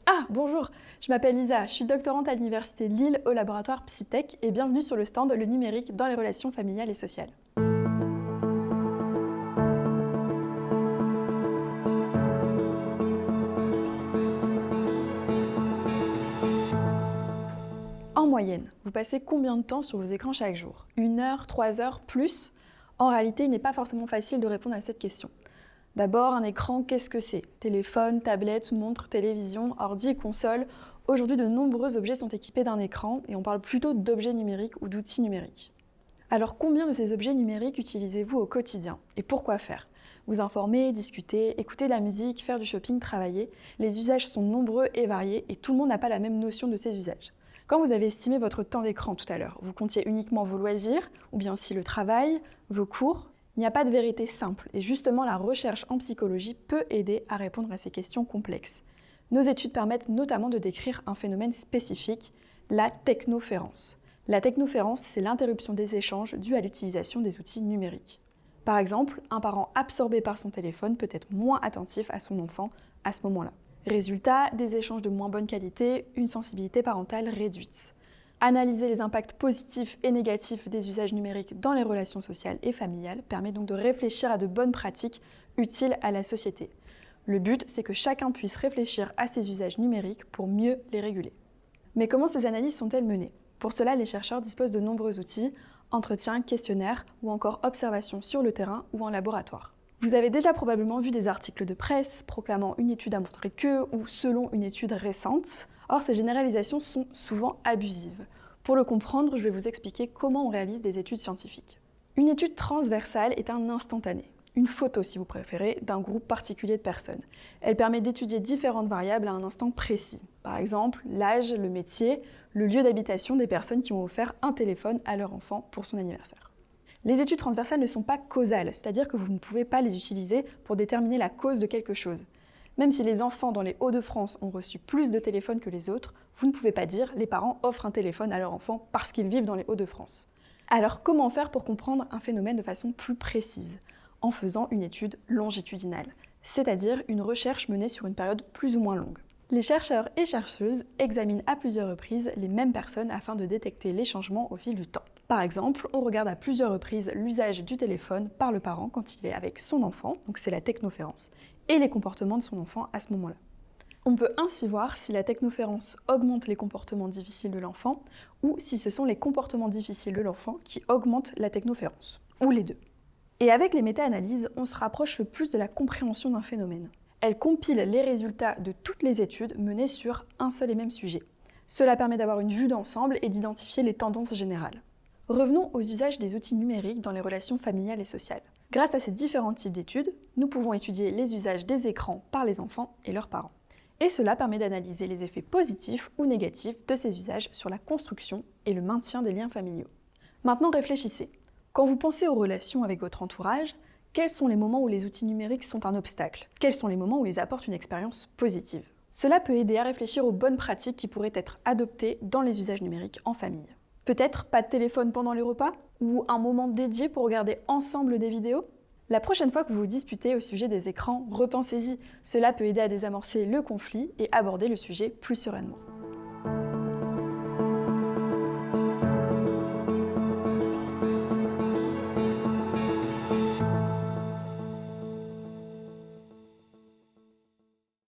Ah, bonjour, je m'appelle Lisa, je suis doctorante à l'Université de Lille au laboratoire Psytech et bienvenue sur le stand Le numérique dans les relations familiales et sociales. En moyenne, vous passez combien de temps sur vos écrans chaque jour? 1 heure, 3 heures, plus? En réalité, il n'est pas forcément facile de répondre à cette question. D'abord, un écran, qu'est-ce que c'est? Téléphone, tablette, montre, télévision, ordi, console. Aujourd'hui, de nombreux objets sont équipés d'un écran et on parle plutôt d'objets numériques ou d'outils numériques. Alors combien de ces objets numériques utilisez-vous au quotidien? Et pourquoi faire? Vous informer, discuter, écouter de la musique, faire du shopping, travailler. Les usages sont nombreux et variés et tout le monde n'a pas la même notion de ces usages. Quand vous avez estimé votre temps d'écran tout à l'heure, vous comptiez uniquement vos loisirs ou bien aussi le travail, vos cours? Il n'y a pas de vérité simple et justement la recherche en psychologie peut aider à répondre à ces questions complexes. Nos études permettent notamment de décrire un phénomène spécifique, la technoférence. La technoférence, c'est l'interruption des échanges due à l'utilisation des outils numériques. Par exemple, un parent absorbé par son téléphone peut être moins attentif à son enfant à ce moment-là. Résultat, des échanges de moins bonne qualité, une sensibilité parentale réduite. Analyser les impacts positifs et négatifs des usages numériques dans les relations sociales et familiales permet donc de réfléchir à de bonnes pratiques utiles à la société. Le but, c'est que chacun puisse réfléchir à ses usages numériques pour mieux les réguler. Mais comment ces analyses sont-elles menées? Pour cela, les chercheurs disposent de nombreux outils, entretiens, questionnaires ou encore observations sur le terrain ou en laboratoire. Vous avez déjà probablement vu des articles de presse proclamant une étude a montré que ou selon une étude récente. Or, ces généralisations sont souvent abusives. Pour le comprendre, je vais vous expliquer comment on réalise des études scientifiques. Une étude transversale est un instantané, une photo si vous préférez, d'un groupe particulier de personnes. Elle permet d'étudier différentes variables à un instant précis. Par exemple, l'âge, le métier, le lieu d'habitation des personnes qui ont offert un téléphone à leur enfant pour son anniversaire. Les études transversales ne sont pas causales, c'est-à-dire que vous ne pouvez pas les utiliser pour déterminer la cause de quelque chose. Même si les enfants dans les Hauts-de-France ont reçu plus de téléphones que les autres, vous ne pouvez pas dire les parents offrent un téléphone à leur enfant parce qu'ils vivent dans les Hauts-de-France. Alors comment faire pour comprendre un phénomène de façon plus précise? En faisant une étude longitudinale, c'est-à-dire une recherche menée sur une période plus ou moins longue. Les chercheurs et chercheuses examinent à plusieurs reprises les mêmes personnes afin de détecter les changements au fil du temps. Par exemple, on regarde à plusieurs reprises l'usage du téléphone par le parent quand il est avec son enfant, donc c'est la technoférence, et les comportements de son enfant à ce moment-là. On peut ainsi voir si la technoférence augmente les comportements difficiles de l'enfant ou si ce sont les comportements difficiles de l'enfant qui augmentent la technoférence, ou les deux. Et avec les méta-analyses, on se rapproche le plus de la compréhension d'un phénomène. Elles compilent les résultats de toutes les études menées sur un seul et même sujet. Cela permet d'avoir une vue d'ensemble et d'identifier les tendances générales. Revenons aux usages des outils numériques dans les relations familiales et sociales. Grâce à ces différents types d'études, nous pouvons étudier les usages des écrans par les enfants et leurs parents. Et cela permet d'analyser les effets positifs ou négatifs de ces usages sur la construction et le maintien des liens familiaux. Maintenant réfléchissez. Quand vous pensez aux relations avec votre entourage, quels sont les moments où les outils numériques sont un obstacle? Quels sont les moments où ils apportent une expérience positive? Cela peut aider à réfléchir aux bonnes pratiques qui pourraient être adoptées dans les usages numériques en famille. Peut-être pas de téléphone pendant les repas? Ou un moment dédié pour regarder ensemble des vidéos? La prochaine fois que vous vous disputez au sujet des écrans, repensez-y. Cela peut aider à désamorcer le conflit et aborder le sujet plus sereinement.